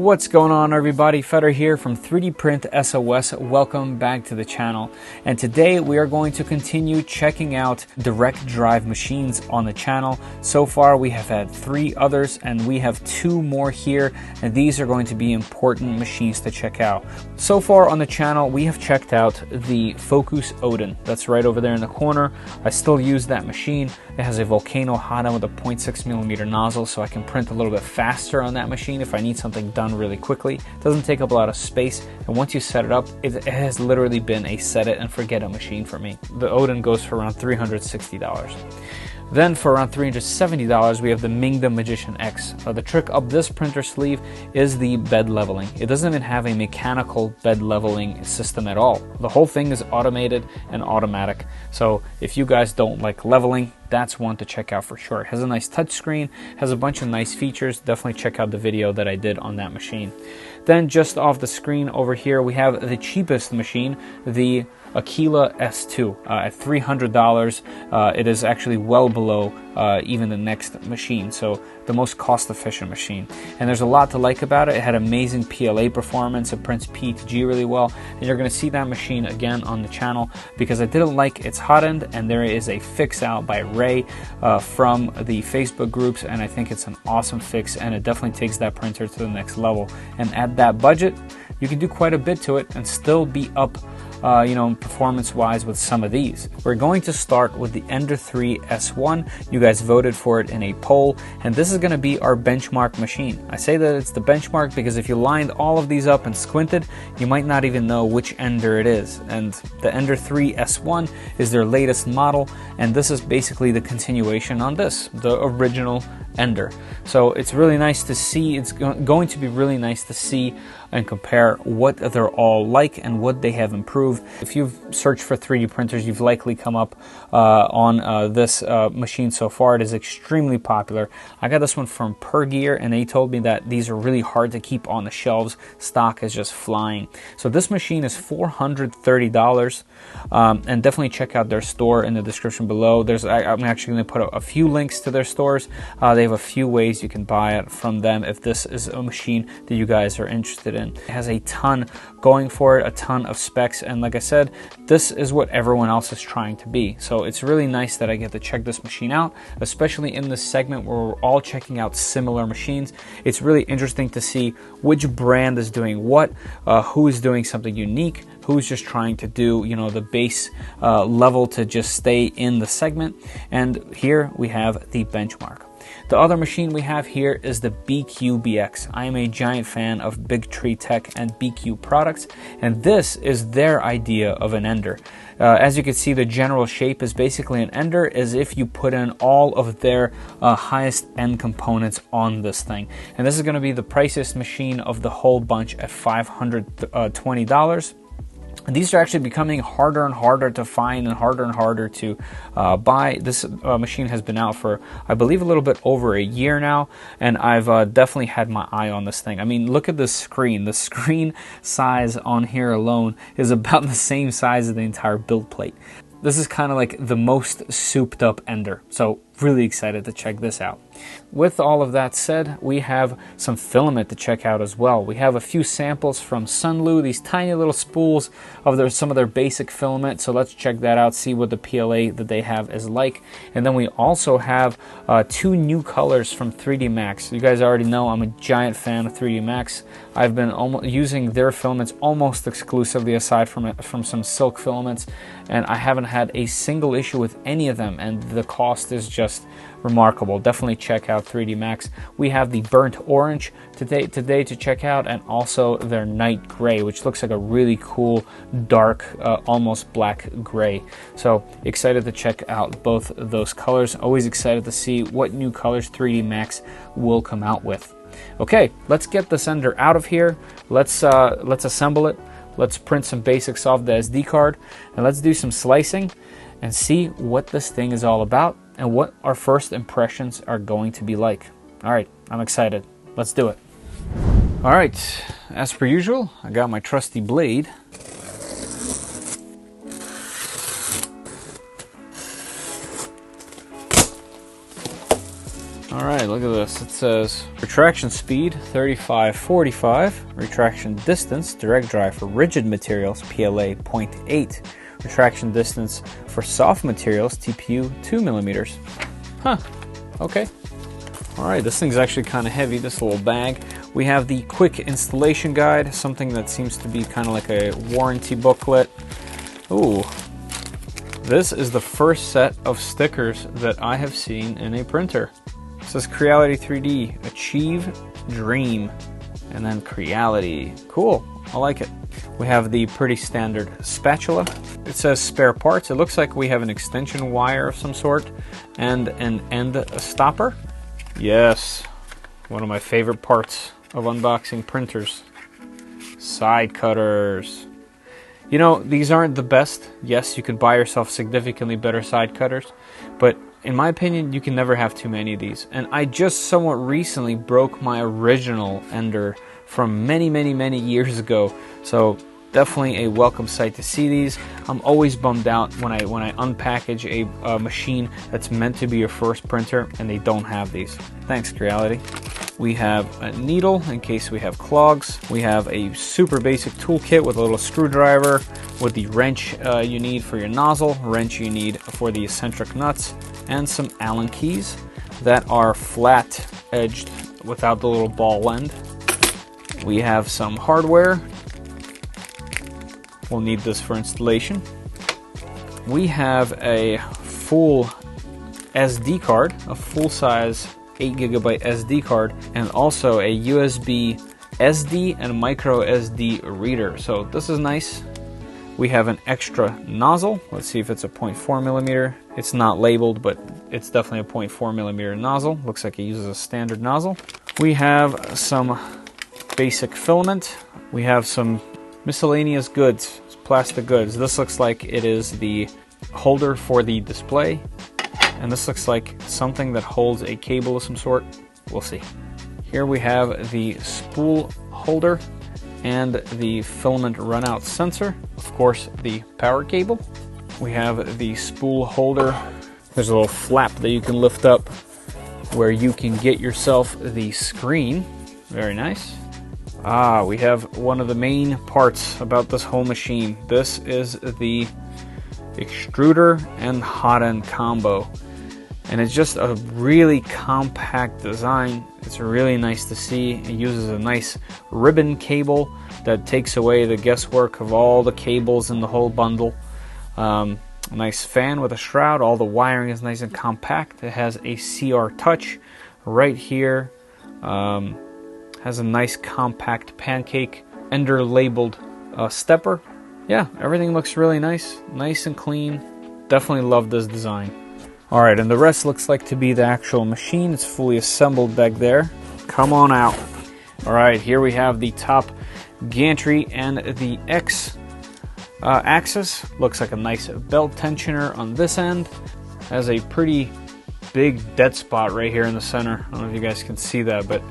What's going on, everybody? Feder here from 3D Print SOS. Welcome back to the channel. And today we are going to continue checking out direct drive machines on the channel. So far we have had 3 others and we have 2 more here, and these are going to be important machines to check out. So far on the channel we have checked out the Focus Odin. That's right over there in the corner. I still use that machine. It has a Volcano hot end with a 0.6mm nozzle, so I can print a little bit faster on that machine if I need something done really quickly. It doesn't take up a lot of space, and once you set it up, it has literally been a set it and forget it machine for me. The Odin goes for around $360. Then for around $370 we have the Mingda Magician X. The trick of this printer sleeve is the bed leveling. It doesn't even have a mechanical bed leveling system at all. The whole thing is automated and automatic. So if you guys don't like leveling, that's one to check out for sure. It has a nice touch screen, has a bunch of nice features. Definitely check out the video that I did on that machine. Then just off the screen over here we have the cheapest machine, the Aquila S2 at $300. It is actually well below even the next machine, so the most cost-efficient machine. And there's a lot to like about it. It had amazing PLA performance. It prints P to G really well, and you're going to see that machine again on the channel because I didn't like its hot end, and there is a fix out by Ray from the Facebook groups, and I think it's an awesome fix, and it definitely takes that printer to the next level. And at that budget, you can do quite a bit to it and still be up performance-wise with some of these. We're going to start with the Ender 3 S1. You guys voted for it in a poll, and this is going to be our benchmark machine. I say that it's the benchmark because if you lined all of these up and squinted, you might not even know which Ender it is. And the Ender 3 S1 is their latest model, and this is basically the continuation on this, the original Ender. So it's really nice to see. It's going to be really nice to see and compare what they're all like and what they have improved. If you've searched for 3D printers, you've likely come up on this machine so far. It is extremely popular. I got this one from Per Gear, and they told me that these are really hard to keep on the shelves. Stock is just flying. So this machine is $430, and definitely check out their store in the description below. I'm actually going to put a few links to their stores. They have a few ways you can buy it from them if this is a machine that you guys are interested in. It has a ton going for it, a ton of specs, and like I said, this is what everyone else is trying to be. So it's really nice that I get to check this machine out, especially in this segment where we're all checking out similar machines. It's really interesting to see which brand is doing what, who is doing something unique, who's just trying to do, the base level to just stay in the segment. And here we have the benchmark. The other machine we have here is the BQ-BX. I am a giant fan of Big Tree Tech and BQ products, and this is their idea of an Ender. As you can see, the general shape is basically an Ender, as if you put in all of their highest end components on this thing. And this is going to be the priciest machine of the whole bunch at $520. These are actually becoming harder and harder to find and harder to buy. This machine has been out for, I believe, a little bit over a year now, and I've definitely had my eye on this thing. I mean, look at the screen. The screen size on here alone is about the same size as the entire build plate. This is kind of like the most souped up Ender, so really excited to check this out. With all of that said, we have some filament to check out as well. We have a few samples from SUNLU, these tiny little spools of some of their basic filament, so let's check that out, see what the PLA that they have is like. And then we also have 2 new colors from 3IIDMAX. You guys already know I'm a giant fan of 3IIDMAX. I've been using their filaments almost exclusively, aside from some silk filaments, and I haven't had a single issue with any of them, and the cost is just remarkable. Definitely check out 3IIDMAX. We have the burnt orange today to check out, and also their night gray, which looks like a really cool dark almost black gray. So excited to check out both of those colors. Always excited to see what new colors 3IIDMAX will come out with. Okay, let's get this Ender out of here. Let's assemble it. Let's print some basics off the SD card, and let's do some slicing and see what this thing is all about and what our first impressions are going to be like. All right, I'm excited. Let's do it. All right, as per usual, I got my trusty blade. All right, look at this. It says retraction speed 3545, retraction distance direct drive for rigid materials PLA 0.8, retraction distance for soft materials TPU 2 millimeters. Huh. Okay. All right, this thing's actually kind of heavy, this little bag. We have the quick installation guide, something that seems to be kind of like a warranty booklet. Ooh, this is the first set of stickers that I have seen in a printer. It says Creality 3D, Achieve, Dream, and then Creality. Cool, I like it. We have the pretty standard spatula. It says spare parts. It looks like we have an extension wire of some sort and an end stopper. Yes, one of my favorite parts of unboxing printers. Side cutters. You know, these aren't the best. Yes, you could buy yourself significantly better side cutters, but in my opinion, you can never have too many of these. And I just somewhat recently broke my original Ender from many years ago, so definitely a welcome sight to see these. I'm always bummed out when I unpackage a machine that's meant to be your first printer and they don't have these. Thanks, Creality. We have a needle in case we have clogs. We have a super basic toolkit with a little screwdriver, with the wrench you need for your nozzle, wrench you need for the eccentric nuts, and some Allen keys that are flat edged without the little ball end. We have some hardware. We'll need this for installation. We have a full SD card, a full-size 8GB SD card, and also a USB SD and micro SD reader. So this is nice. We have an extra nozzle. Let's see if it's a 0.4 millimeter. It's not labeled, but it's definitely a 0.4 millimeter nozzle. Looks like it uses a standard nozzle. We have some basic filament. We have some miscellaneous goods, plastic goods. This looks like it is the holder for the display, and this looks like something that holds a cable of some sort. We'll see. Here we have the spool holder and the filament runout sensor. Of course, the power cable. We have the spool holder. There's a little flap that you can lift up where you can get yourself the screen. Very nice. We have one of the main parts about this whole machine. This is the extruder and hot end combo. And it's just a really compact design. It's really nice to see. It uses a nice ribbon cable that takes away the guesswork of all the cables in the whole bundle. A nice fan with a shroud. All the wiring is nice and compact. It has a CR touch right here. Has a nice compact pancake Ender labeled stepper. Yeah, everything looks really nice and clean. Definitely love this design. Alright, and the rest looks like to be the actual machine. It's fully assembled back there. Come on out. Alright, here we have the top gantry and the X axis. Looks like a nice belt tensioner on this end. Has a pretty big dead spot right here in the center. I don't know if you guys can see that, but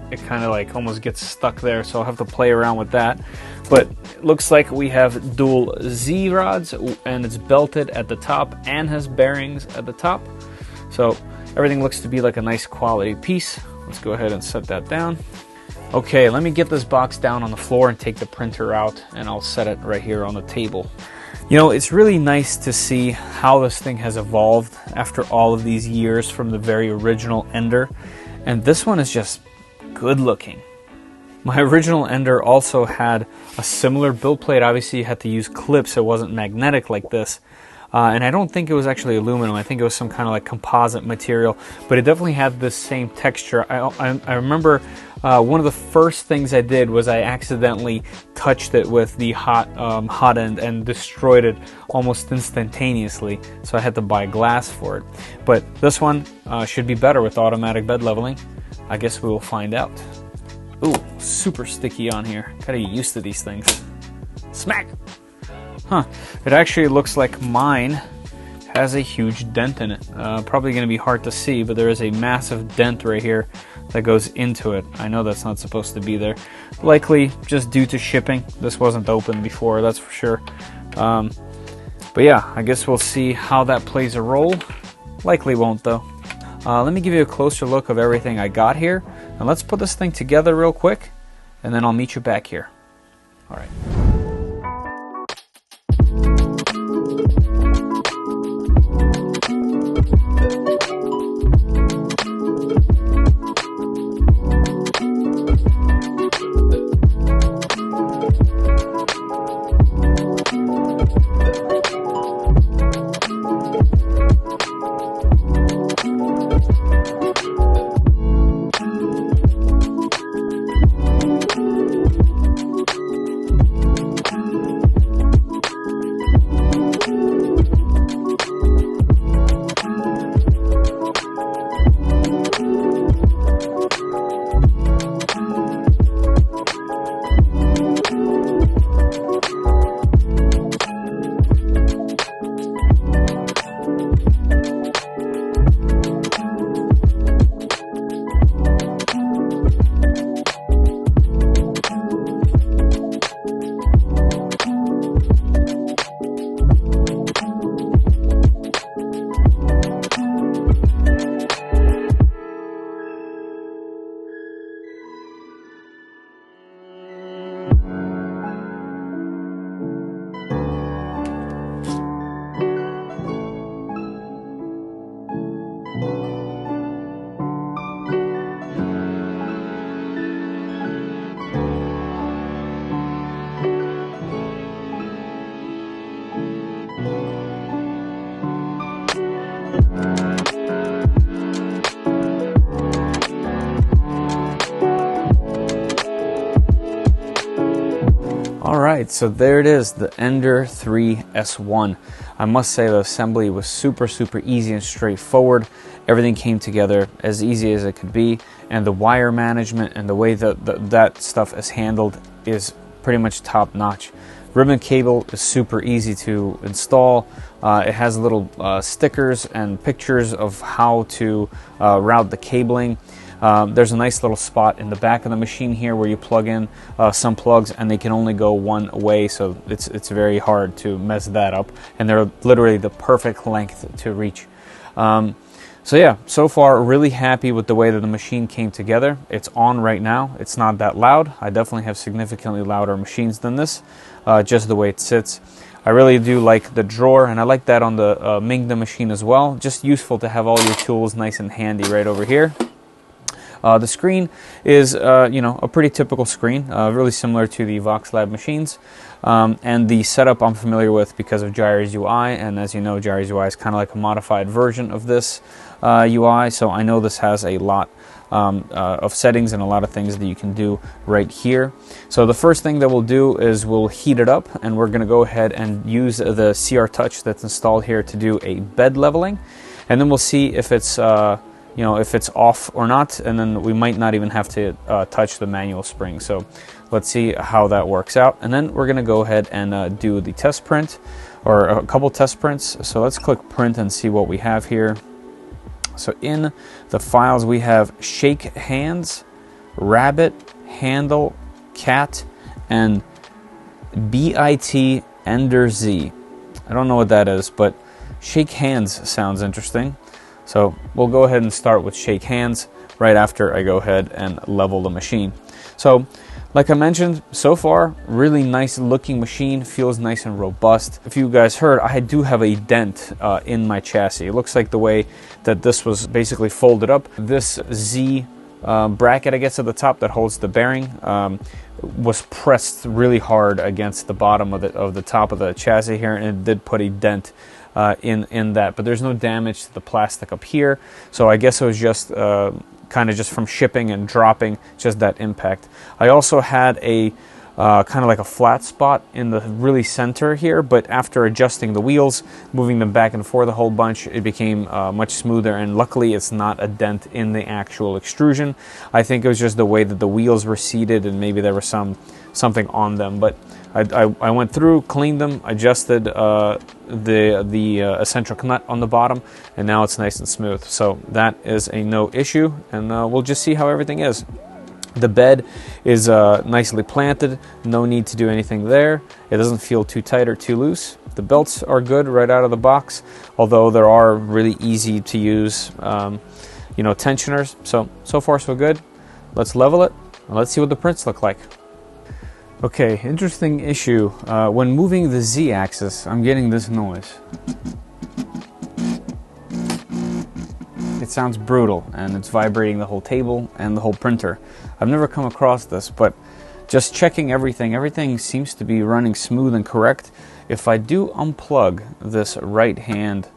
it kind of like almost gets stuck there, so I'll have to play around with that. But it looks like we have dual Z rods, and it's belted at the top and has bearings at the top. So everything looks to be like a nice quality piece. Let's go ahead and set that down. Okay, let me get this box down on the floor and take the printer out, and I'll set it right here on the table. You know, it's really nice to see how this thing has evolved after all of these years from the very original Ender. And this one is just good looking. My original Ender also had a similar build plate. Obviously you had to use clips, it wasn't magnetic like this. And I don't think it was actually aluminum. I think it was some kind of like composite material, but it definitely had this same texture. I remember one of the first things I did was I accidentally touched it with the hot end and destroyed it almost instantaneously. So I had to buy glass for it. But this one should be better with automatic bed leveling. I guess we will find out. Ooh, super sticky on here. Gotta get used to these things. Smack! Huh, it actually looks like mine has a huge dent in it. Probably gonna be hard to see, but there is a massive dent right here that goes into it. I know that's not supposed to be there. Likely just due to shipping. This wasn't open before, that's for sure. But yeah, I guess we'll see how that plays a role. Likely won't though. let me give you a closer look of everything I got here, and let's put this thing together real quick, and then I'll meet you back here. All right. Alright, so there it is, the Ender 3 S1. I must say the assembly was super easy and straightforward. Everything came together as easy as it could be, and the wire management and the way that stuff is handled is pretty much top notch. Ribbon cable is super easy to install. It has little stickers and pictures of how to route the cabling. There's a nice little spot in the back of the machine here where you plug in some plugs, and they can only go one way, so it's very hard to mess that up, and they're literally the perfect length to reach. So yeah, so far really happy with the way that the machine came together. It's on right now. It's not that loud. I definitely have significantly louder machines than this, just the way it sits. I really do like the drawer, and I like that on the Mingda machine as well. Just useful to have all your tools nice and handy right over here. The screen is, a pretty typical screen, really similar to the VoxLab machines. And the setup I'm familiar with because of Gyres UI, and as you know, Gyres UI is kind of like a modified version of this UI, so I know this has a lot of settings and a lot of things that you can do right here. So the first thing that we'll do is we'll heat it up, and we're going to go ahead and use the CR Touch that's installed here to do a bed leveling, and then we'll see if it's if it's off or not, and then we might not even have to touch the manual spring. So let's see how that works out, and then we're going to go ahead and do the test print, or a couple test prints. So let's click print and see what we have here. So in the files we have shake hands, rabbit, handle, cat, and BIT Ender Z. I don't know what that is, but shake hands sounds interesting. So we'll go ahead and start with shake hands right after I go ahead and level the machine. So like I mentioned, so far, really nice looking machine, feels nice and robust. If you guys heard, I do have a dent in my chassis. It looks like the way that this was basically folded up. This Z bracket, I guess, at the top that holds the bearing was pressed really hard against the bottom of the top of the chassis here, and it did put a dent in that, but there's no damage to the plastic up here, so I guess it was just kind of just from shipping and dropping, just that impact. I also had a kind of like a flat spot in the really center here, but after adjusting the wheels, moving them back and forth a whole bunch, it became much smoother, and luckily it's not a dent in the actual extrusion. I think it was just the way that the wheels were seated, and maybe there was something on them, but I went through, cleaned them, adjusted the eccentric nut on the bottom, and now it's nice and smooth. So that is a no issue, and we'll just see how everything is. The bed is nicely planted, no need to do anything there. It doesn't feel too tight or too loose. The belts are good right out of the box, although there are really easy to use tensioners. So far so good. Let's level it and let's see what the prints look like. Okay, interesting issue. When moving the Z-axis, I'm getting this noise. It sounds brutal, and it's vibrating the whole table and the whole printer. I've never come across this, but just checking everything seems to be running smooth and correct. If I do unplug this right hand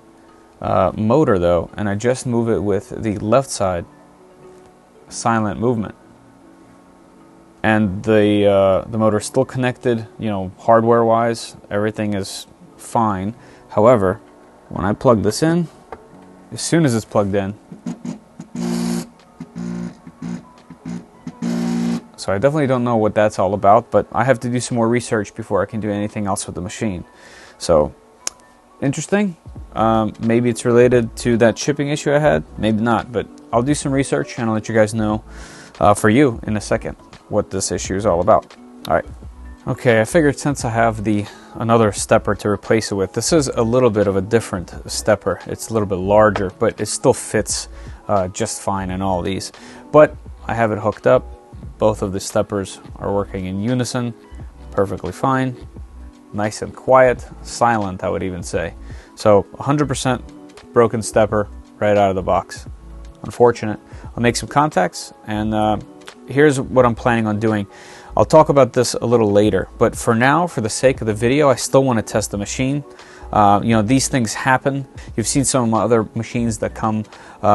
motor though, and I just move it with the left side, silent movement, and the motor is still connected, hardware wise, everything is fine. However, when I plug this in, as soon as it's plugged in, so I definitely don't know what that's all about, but I have to do some more research before I can do anything else with the machine. So, interesting. Maybe it's related to that shipping issue I had, maybe not, but I'll do some research and I'll let you guys know for you in a second what this issue is all about. All right. Okay, I figured since I have another stepper to replace it with, this is a little bit of a different stepper. It's a little bit larger, but it still fits just fine in all these. But I have it hooked up. Both of the steppers are working in unison, perfectly fine, nice and quiet, silent I would even say. So 100% broken stepper right out of the box. Unfortunate. I'll make some contacts, and here's what I'm planning on doing. I'll talk about this a little later, but for now, for the sake of the video, I still want to test the machine. These things happen. You've seen some of my other machines that come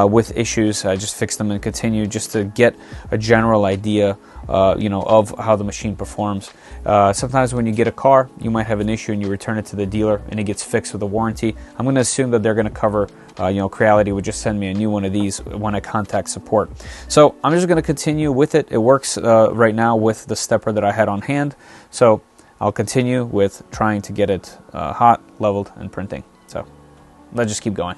with issues. I just fix them and continue just to get a general idea, of how the machine performs. Sometimes when you get a car, you might have an issue and you return it to the dealer and it gets fixed with a warranty. I'm going to assume that they're going to cover, Creality would just send me a new one of these when I contact support. So I'm just going to continue with it. It works right now with the stepper that I had on hand. So I'll continue with trying to get it hot, leveled, and printing. So let's just keep going.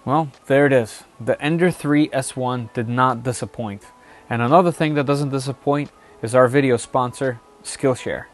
Well, there it is. The Ender 3 S1 did not disappoint. And another thing that doesn't disappoint is our video sponsor, Skillshare.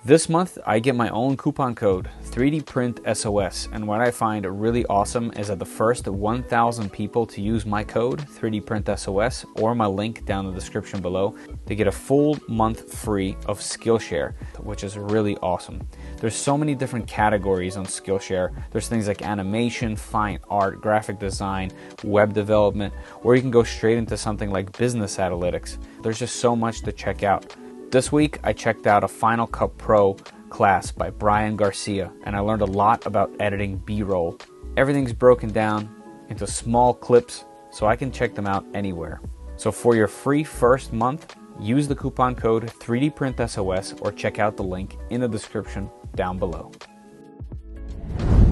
This month, I get my own coupon code, 3D Print SOS, and what I find really awesome is that the first 1,000 people to use my code, 3D Print SOS, or my link down in the description below, they get a full month free of Skillshare, which is really awesome. There's so many different categories on Skillshare. There's things like animation, fine art, graphic design, web development, or you can go straight into something like business analytics. There's just so much to check out. This week, I checked out a Final Cut Pro class by Brian Garcia, and I learned a lot about editing B-roll. Everything's broken down into small clips, so I can check them out anywhere. So for your free first month, use the coupon code 3DPrintSOS or check out the link in the description down below.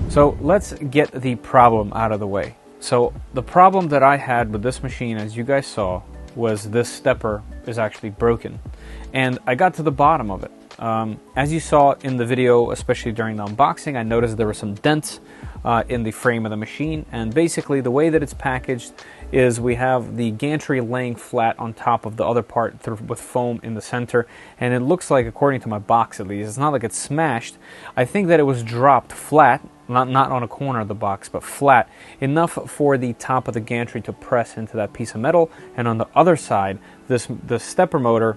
So let's get the problem out of the way. So the problem that I had with this machine, as you guys saw, was this stepper is actually broken. And I got to the bottom of it. As you saw in the video, especially during the unboxing, I noticed there were some dents in the frame of the machine, and basically the way that it's packaged is we have the gantry laying flat on top of the other part with foam in the center, and it looks like, according to my box at least, it's not like it's smashed. I think that it was dropped flat, not on a corner of the box, but flat, enough for the top of the gantry to press into that piece of metal, and on the other side, the stepper motor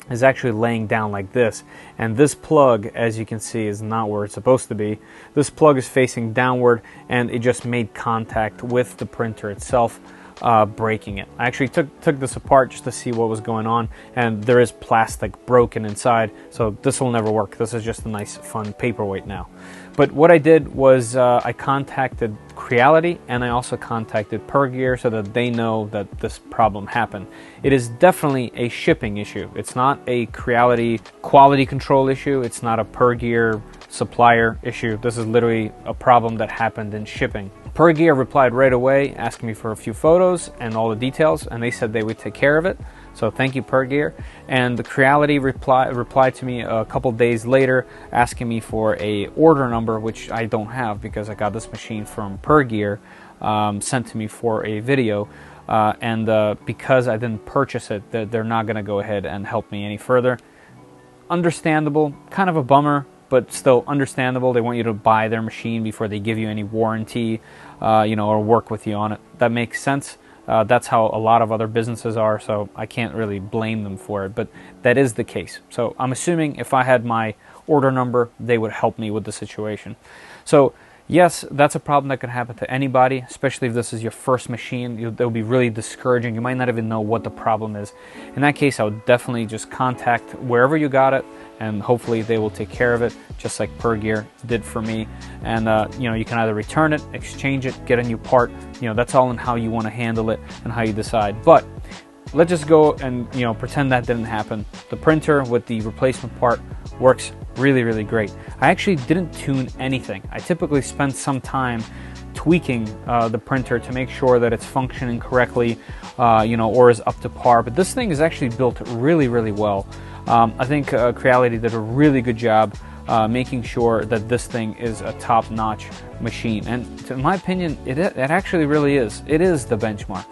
is actually laying down like this, and this plug, as you can see, is not where it's supposed to be. This plug is facing downward, and it just made contact with the printer itself, breaking it. I actually took this apart just to see what was going on, and there is plastic broken inside, so this will never work. This is just a nice fun paperweight now. But what I did was I contacted Creality, and I also contacted PEI so that they know that this problem happened. It is definitely a shipping issue. It's not a Creality quality control issue. It's not a PEI supplier issue. This is literally a problem that happened in shipping. PEI replied right away, asking me for a few photos and all the details, and they said they would take care of it. So thank you, PEI. And the Creality replied to me a couple days later, asking me for a order number, which I don't have because I got this machine from PEI, sent to me for a video. And because I didn't purchase it, they're not going to go ahead and help me any further. Understandable, kind of a bummer, but still understandable. They want you to buy their machine before they give you any warranty, or work with you on it. That makes sense. That's how a lot of other businesses are, so I can't really blame them for it, but that is the case. So I'm assuming if I had my order number, they would help me with the situation. So yes, that's a problem that could happen to anybody, especially if this is your first machine. It'll be really discouraging. You might not even know what the problem is. In that case, I would definitely just contact wherever you got it, and hopefully they will take care of it, just like PEI did for me. And you can either return it, exchange it, get a new part. That's all in how you want to handle it and how you decide. But let's just go and pretend that didn't happen. The printer with the replacement part works really, really great. I actually didn't tune anything. I typically spend some time tweaking the printer to make sure that it's functioning correctly, or is up to par. But this thing is actually built really, really well. I think Creality did a really good job making sure that this thing is a top-notch machine. And in my opinion, it actually really is. It is the benchmark.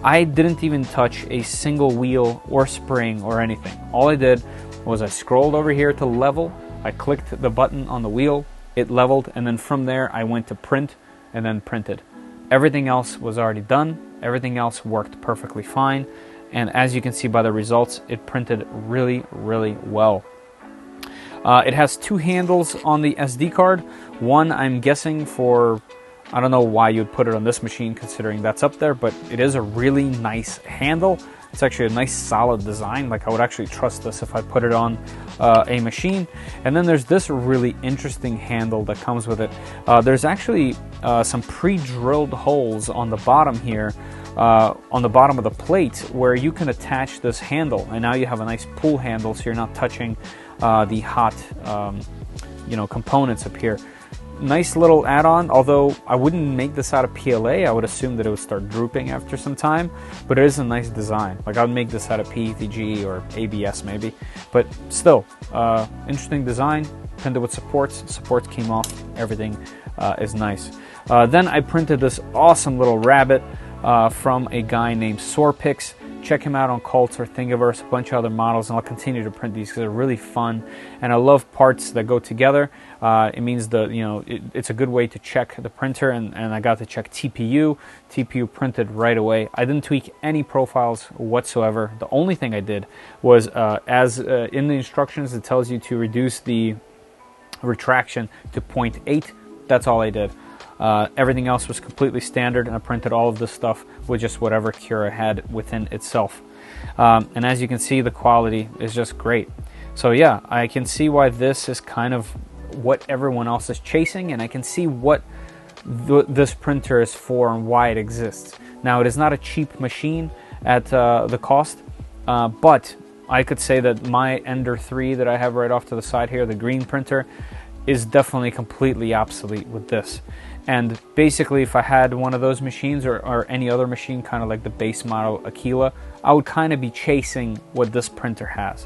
I didn't even touch a single wheel or spring or anything. All I did was I scrolled over here to level, I clicked the button on the wheel, it leveled, and then from there I went to print and then printed. Everything else was already done. Everything else worked perfectly fine. And as you can see by the results, it printed really, really well. It has two handles on the SD card. One, I'm guessing for, I don't know why you'd put it on this machine considering that's up there, but it is a really nice handle. It's actually a nice solid design. Like, I would actually trust this if I put it on a machine. And then there's this really interesting handle that comes with it. There's actually some pre-drilled holes on the bottom here, on the bottom of the plate, where you can attach this handle, and now you have a nice pull handle, so you're not touching the hot components up here. Nice little add-on, although I wouldn't make this out of PLA. I would assume that it would start drooping after some time, but it is a nice design. Like, I would make this out of PETG or ABS maybe, but still, interesting design. Printed with supports. Supports came off. Everything is nice. Then I printed this awesome little rabbit from a guy named Sorpix. Check him out on Cults or Thingiverse, a bunch of other models, and I'll continue to print these because they're really fun. And I love parts that go together. It means it's a good way to check the printer, and I got to check TPU. TPU printed right away. I didn't tweak any profiles whatsoever. The only thing I did was, in the instructions, it tells you to reduce the retraction to 0.8. That's all I did. Everything else was completely standard, and I printed all of this stuff with just whatever Cura had within itself. And as you can see, the quality is just great. So yeah, I can see why this is kind of what everyone else is chasing, and I can see what this printer is for and why it exists. Now, it is not a cheap machine at the cost, but I could say that my Ender 3 that I have right off to the side here, the green printer, is definitely completely obsolete with this. And basically, if I had one of those machines or any other machine, kind of like the base model Aquila, I would kind of be chasing what this printer has.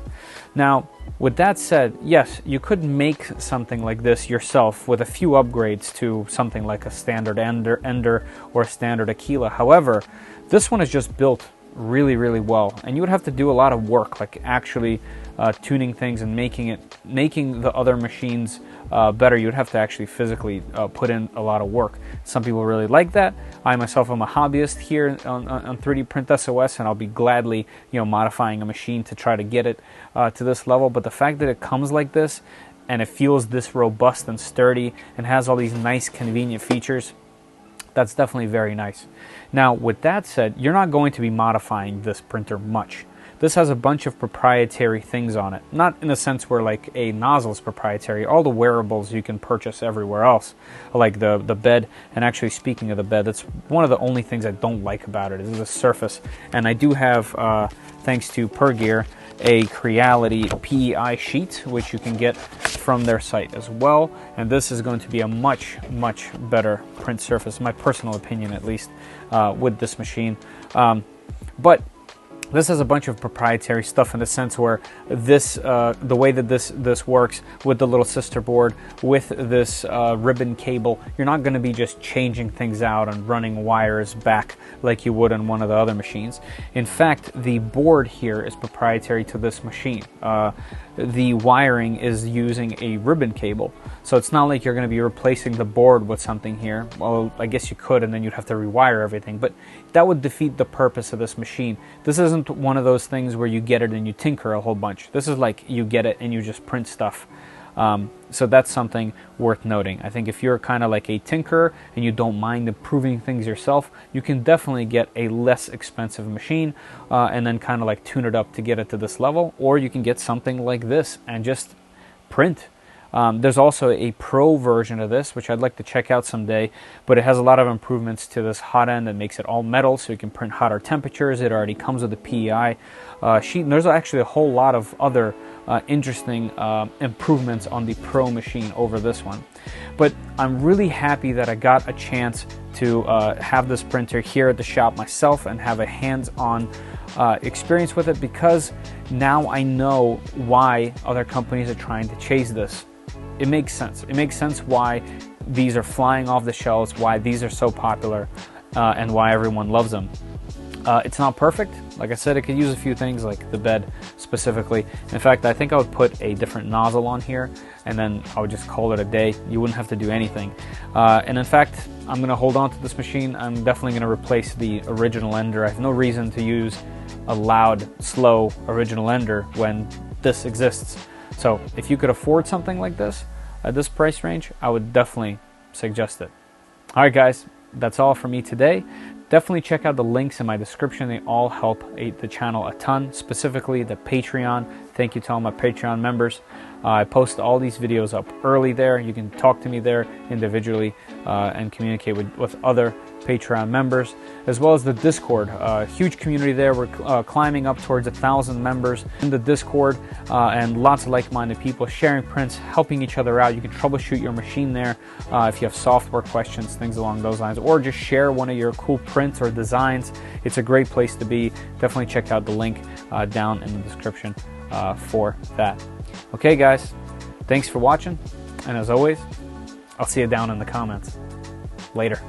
Now, with that said, yes, you could make something like this yourself with a few upgrades to something like a standard Ender or a standard Aquila. However, this one is just built really, really well, and you would have to do a lot of work, like actually tuning things and making the other machines better. You would have to actually physically put in a lot of work. Some people really like that. I myself am a hobbyist here on 3D Print SOS, and I'll be gladly, modifying a machine to try to get it to this level. But the fact that it comes like this and it feels this robust and sturdy and has all these nice convenient features, that's definitely very nice. Now, with that said, you're not going to be modifying this printer much. This has a bunch of proprietary things on it. Not in a sense where like a nozzle is proprietary. All the wearables you can purchase everywhere else, like the bed. And actually, speaking of the bed, that's one of the only things I don't like about it is the surface. And I do have, thanks to Pergear, a Creality PEI sheet, which you can get from their site as well. And this is going to be a much, much better print surface, in my personal opinion at least, with this machine. But this has a bunch of proprietary stuff in the sense where this, the way that this works with the little sister board, with this ribbon cable, you're not going to be just changing things out and running wires back like you would on one of the other machines. In fact, the board here is proprietary to this machine. The wiring is using a ribbon cable, so it's not like you're going to be replacing the board with something here. Well, I guess you could, and then you'd have to rewire everything, but that would defeat the purpose of this machine. This isn't one of those things where you get it and you tinker a whole bunch. This is like you get it and you just print stuff. So that's something worth noting. I think if you're kind of like a tinkerer and you don't mind improving things yourself, you can definitely get a less expensive machine and then kind of like tune it up to get it to this level, or you can get something like this and just print. There's also a pro version of this, which I'd like to check out someday, but it has a lot of improvements to this hot end that makes it all metal, so you can print hotter temperatures. It already comes with a PEI sheet, and there's actually a whole lot of other interesting improvements on the pro machine over this one. But I'm really happy that I got a chance to have this printer here at the shop myself and have a hands-on experience with it, because now I know why other companies are trying to chase this. It makes sense. It makes sense why these are flying off the shelves, why these are so popular, and why everyone loves them. It's not perfect. Like I said, it could use a few things, like the bed specifically. In fact, I think I would put a different nozzle on here, and then I would just call it a day. You wouldn't have to do anything. And in fact, I'm going to hold on to this machine. I'm definitely going to replace the original Ender. I have no reason to use a loud, slow original Ender when this exists. So if you could afford something like this at this price range, I would definitely suggest it. All right, guys, that's all for me today. Definitely check out the links in my description. They all help the channel a ton, specifically the Patreon. Thank you to all my Patreon members. I post all these videos up early there. You can talk to me there individually and communicate with other Patreon members, as well as the Discord. Huge community there. We're climbing up towards 1,000 members in the Discord, and lots of like-minded people sharing prints, helping each other out. You can troubleshoot your machine there if you have software questions, things along those lines, or just share one of your cool prints or designs. It's a great place to be. Definitely check out the link down in the description for that. Okay, guys, thanks for watching, and as always, I'll see you down in the comments. Later.